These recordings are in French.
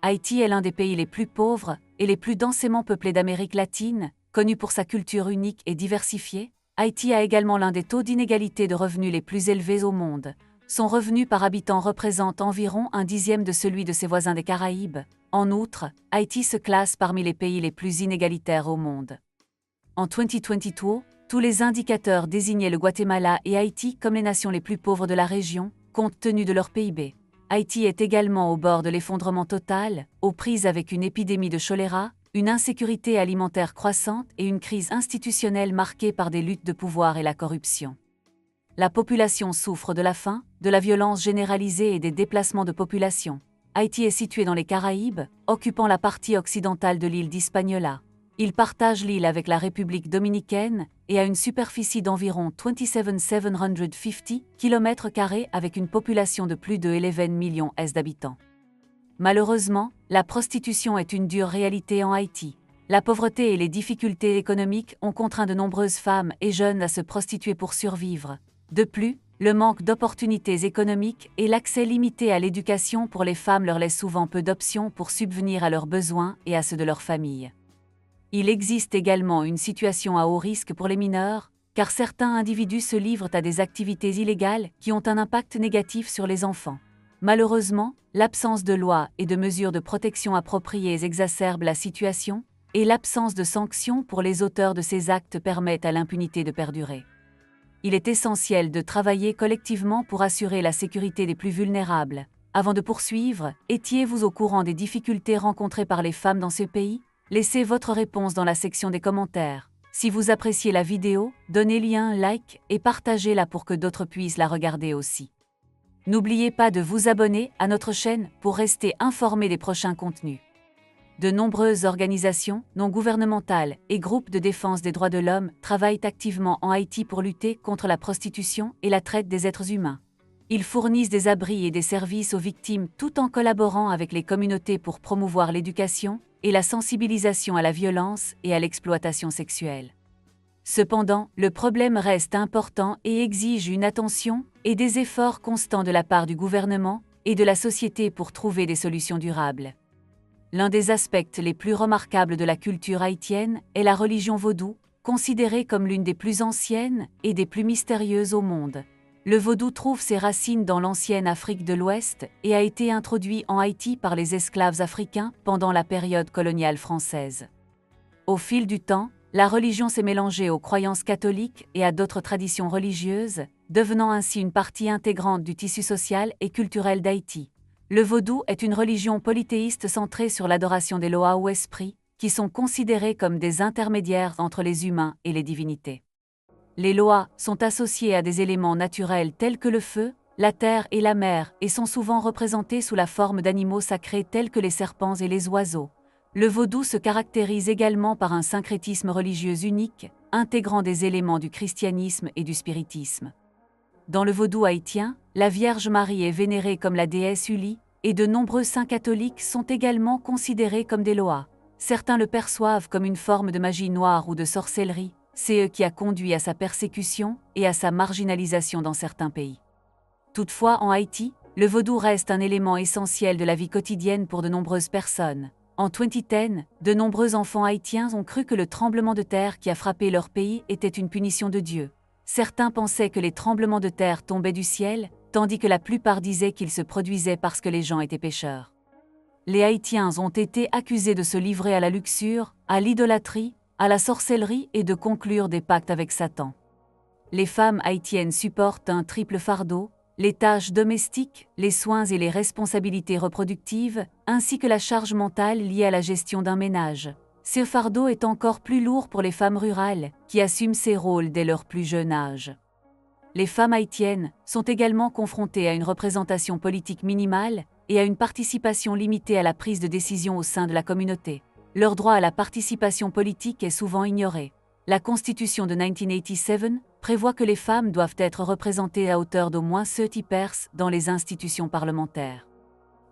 Haïti est l'un des pays les plus pauvres et les plus densément peuplés d'Amérique latine, connu pour sa culture unique et diversifiée. Haïti a également l'un des taux d'inégalité de revenus les plus élevés au monde. Son revenu par habitant représente environ un dixième de celui de ses voisins des Caraïbes. En outre, Haïti se classe parmi les pays les plus inégalitaires au monde. En 2022, tous les indicateurs désignaient le Guatemala et Haïti comme les nations les plus pauvres de la région, compte tenu de leur PIB. Haïti est également au bord de l'effondrement total, aux prises avec une épidémie de choléra, une insécurité alimentaire croissante et une crise institutionnelle marquée par des luttes de pouvoir et la corruption. La population souffre de la faim, de la violence généralisée et des déplacements de population. Haïti est situé dans les Caraïbes, occupant la partie occidentale de l'île d'Hispaniola. Il partage l'île avec la République dominicaine et a une superficie d'environ 27,750 km² avec une population de plus de 11 millions d'habitants. Malheureusement, la prostitution est une dure réalité en Haïti. La pauvreté et les difficultés économiques ont contraint de nombreuses femmes et jeunes à se prostituer pour survivre. De plus, le manque d'opportunités économiques et l'accès limité à l'éducation pour les femmes leur laissent souvent peu d'options pour subvenir à leurs besoins et à ceux de leur famille. Il existe également une situation à haut risque pour les mineurs, car certains individus se livrent à des activités illégales qui ont un impact négatif sur les enfants. Malheureusement, l'absence de lois et de mesures de protection appropriées exacerbe la situation, et l'absence de sanctions pour les auteurs de ces actes permettent à l'impunité de perdurer. Il est essentiel de travailler collectivement pour assurer la sécurité des plus vulnérables. Avant de poursuivre, étiez-vous au courant des difficultés rencontrées par les femmes dans ce pays? Laissez votre réponse dans la section des commentaires. Si vous appréciez la vidéo, donnez-lui un like et partagez-la pour que d'autres puissent la regarder aussi. N'oubliez pas de vous abonner à notre chaîne pour rester informé des prochains contenus. De nombreuses organisations non gouvernementales et groupes de défense des droits de l'homme travaillent activement en Haïti pour lutter contre la prostitution et la traite des êtres humains. Ils fournissent des abris et des services aux victimes tout en collaborant avec les communautés pour promouvoir l'éducation et la sensibilisation à la violence et à l'exploitation sexuelle. Cependant, le problème reste important et exige une attention et des efforts constants de la part du gouvernement et de la société pour trouver des solutions durables. L'un des aspects les plus remarquables de la culture haïtienne est la religion vaudou, considérée comme l'une des plus anciennes et des plus mystérieuses au monde. Le vaudou trouve ses racines dans l'ancienne Afrique de l'Ouest et a été introduit en Haïti par les esclaves africains pendant la période coloniale française. Au fil du temps, la religion s'est mélangée aux croyances catholiques et à d'autres traditions religieuses, devenant ainsi une partie intégrante du tissu social et culturel d'Haïti. Le vaudou est une religion polythéiste centrée sur l'adoration des loa ou esprits, qui sont considérés comme des intermédiaires entre les humains et les divinités. Les loas sont associés à des éléments naturels tels que le feu, la terre et la mer et sont souvent représentés sous la forme d'animaux sacrés tels que les serpents et les oiseaux. Le vaudou se caractérise également par un syncrétisme religieux unique, intégrant des éléments du christianisme et du spiritisme. Dans le vaudou haïtien, la Vierge Marie est vénérée comme la déesse Uli, et de nombreux saints catholiques sont également considérés comme des loas. Certains le perçoivent comme une forme de magie noire ou de sorcellerie. C'est eux qui a conduit à sa persécution et à sa marginalisation dans certains pays. Toutefois, en Haïti, le vaudou reste un élément essentiel de la vie quotidienne pour de nombreuses personnes. En 2010, de nombreux enfants haïtiens ont cru que le tremblement de terre qui a frappé leur pays était une punition de Dieu. Certains pensaient que les tremblements de terre tombaient du ciel, tandis que la plupart disaient qu'ils se produisaient parce que les gens étaient pécheurs. Les Haïtiens ont été accusés de se livrer à la luxure, à l'idolâtrie, à la sorcellerie et de conclure des pactes avec Satan. Les femmes haïtiennes supportent un triple fardeau, les tâches domestiques, les soins et les responsabilités reproductives, ainsi que la charge mentale liée à la gestion d'un ménage. Ce fardeau est encore plus lourd pour les femmes rurales, qui assument ces rôles dès leur plus jeune âge. Les femmes haïtiennes sont également confrontées à une représentation politique minimale et à une participation limitée à la prise de décision au sein de la communauté. Leur droit à la participation politique est souvent ignoré. La Constitution de 1987 prévoit que les femmes doivent être représentées à hauteur d'au moins 30% dans les institutions parlementaires.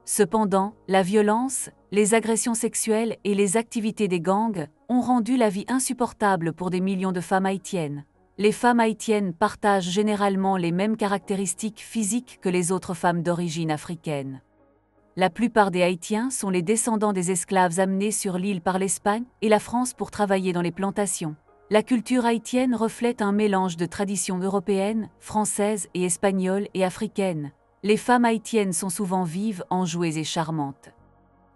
Cependant, la violence, les agressions sexuelles et les activités des gangs ont rendu la vie insupportable pour des millions de femmes haïtiennes. Les femmes haïtiennes partagent généralement les mêmes caractéristiques physiques que les autres femmes d'origine africaine. La plupart des Haïtiens sont les descendants des esclaves amenés sur l'île par l'Espagne et la France pour travailler dans les plantations. La culture haïtienne reflète un mélange de traditions européennes, françaises et espagnoles et africaines. Les femmes haïtiennes sont souvent vives, enjouées et charmantes.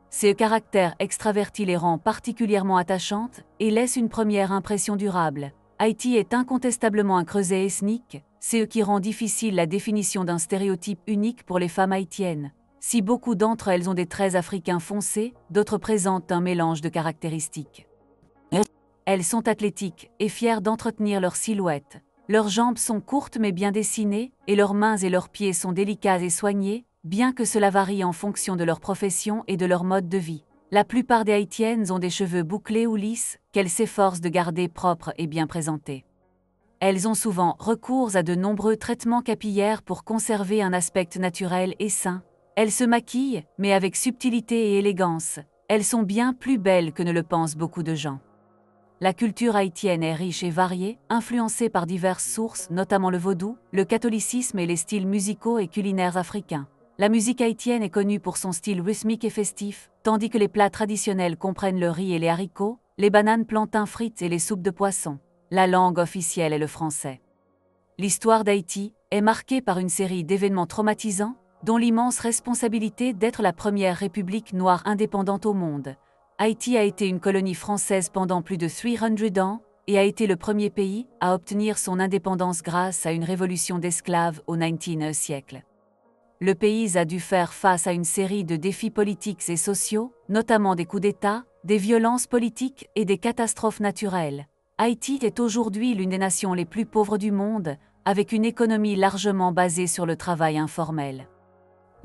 Ce caractère extraverti les rend particulièrement attachantes et laisse une première impression durable. Haïti est incontestablement un creuset ethnique, c'est ce qui rend difficile la définition d'un stéréotype unique pour les femmes haïtiennes. Si beaucoup d'entre elles ont des traits africains foncés, d'autres présentent un mélange de caractéristiques. Elles sont athlétiques et fières d'entretenir leur silhouette. Leurs jambes sont courtes mais bien dessinées, et leurs mains et leurs pieds sont délicats et soignés, bien que cela varie en fonction de leur profession et de leur mode de vie. La plupart des Haïtiennes ont des cheveux bouclés ou lisses, qu'elles s'efforcent de garder propres et bien présentés. Elles ont souvent recours à de nombreux traitements capillaires pour conserver un aspect naturel et sain. Elles se maquillent, mais avec subtilité et élégance. Elles sont bien plus belles que ne le pensent beaucoup de gens. La culture haïtienne est riche et variée, influencée par diverses sources, notamment le vaudou, le catholicisme et les styles musicaux et culinaires africains. La musique haïtienne est connue pour son style rythmique et festif, tandis que les plats traditionnels comprennent le riz et les haricots, les bananes plantains frites et les soupes de poisson. La langue officielle est le français. L'histoire d'Haïti est marquée par une série d'événements traumatisants, dont l'immense responsabilité d'être la première république noire indépendante au monde. Haïti a été une colonie française pendant plus de 300 ans et a été le premier pays à obtenir son indépendance grâce à une révolution d'esclaves au XIXe siècle. Le pays a dû faire face à une série de défis politiques et sociaux, notamment des coups d'État, des violences politiques et des catastrophes naturelles. Haïti est aujourd'hui l'une des nations les plus pauvres du monde, avec une économie largement basée sur le travail informel.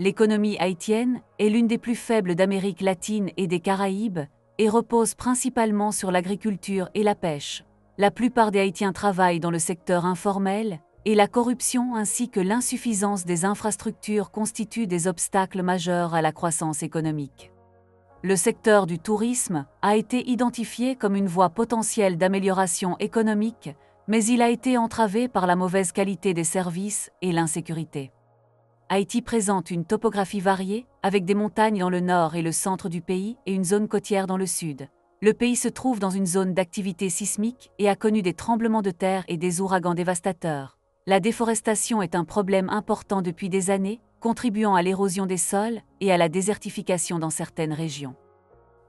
L'économie haïtienne est l'une des plus faibles d'Amérique latine et des Caraïbes et repose principalement sur l'agriculture et la pêche. La plupart des Haïtiens travaillent dans le secteur informel et la corruption ainsi que l'insuffisance des infrastructures constituent des obstacles majeurs à la croissance économique. Le secteur du tourisme a été identifié comme une voie potentielle d'amélioration économique, mais il a été entravé par la mauvaise qualité des services et l'insécurité. Haïti présente une topographie variée, avec des montagnes dans le nord et le centre du pays et une zone côtière dans le sud. Le pays se trouve dans une zone d'activité sismique et a connu des tremblements de terre et des ouragans dévastateurs. La déforestation est un problème important depuis des années, contribuant à l'érosion des sols et à la désertification dans certaines régions.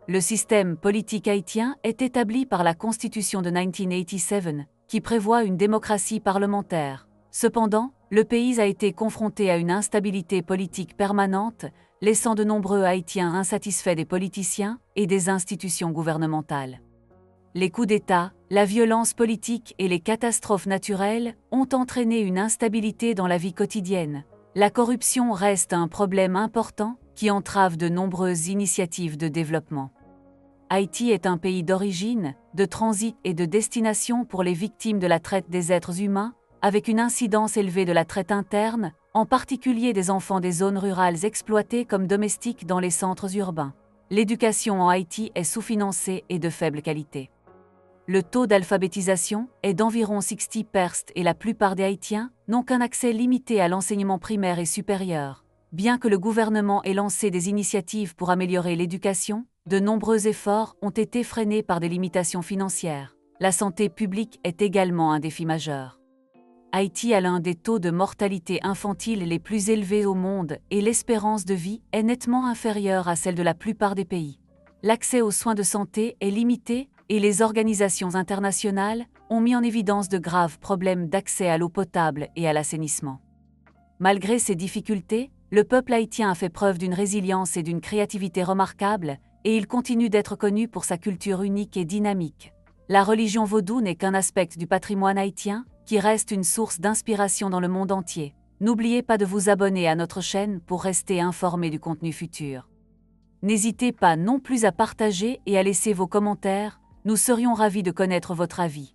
Le système politique haïtien est établi par la Constitution de 1987, qui prévoit une démocratie parlementaire. Cependant, le pays a été confronté à une instabilité politique permanente, laissant de nombreux Haïtiens insatisfaits des politiciens et des institutions gouvernementales. Les coups d'État, la violence politique et les catastrophes naturelles ont entraîné une instabilité dans la vie quotidienne. La corruption reste un problème important qui entrave de nombreuses initiatives de développement. Haïti est un pays d'origine, de transit et de destination pour les victimes de la traite des êtres humains, avec une incidence élevée de la traite interne, en particulier des enfants des zones rurales exploités comme domestiques dans les centres urbains. L'éducation en Haïti est sous-financée et de faible qualité. Le taux d'alphabétisation est d'environ 60% et la plupart des Haïtiens n'ont qu'un accès limité à l'enseignement primaire et supérieur. Bien que le gouvernement ait lancé des initiatives pour améliorer l'éducation, de nombreux efforts ont été freinés par des limitations financières. La santé publique est également un défi majeur. Haïti a l'un des taux de mortalité infantile les plus élevés au monde et l'espérance de vie est nettement inférieure à celle de la plupart des pays. L'accès aux soins de santé est limité et les organisations internationales ont mis en évidence de graves problèmes d'accès à l'eau potable et à l'assainissement. Malgré ces difficultés, le peuple haïtien a fait preuve d'une résilience et d'une créativité remarquables et il continue d'être connu pour sa culture unique et dynamique. La religion vaudou n'est qu'un aspect du patrimoine haïtien, qui reste une source d'inspiration dans le monde entier. N'oubliez pas de vous abonner à notre chaîne pour rester informé du contenu futur. N'hésitez pas non plus à partager et à laisser vos commentaires, nous serions ravis de connaître votre avis.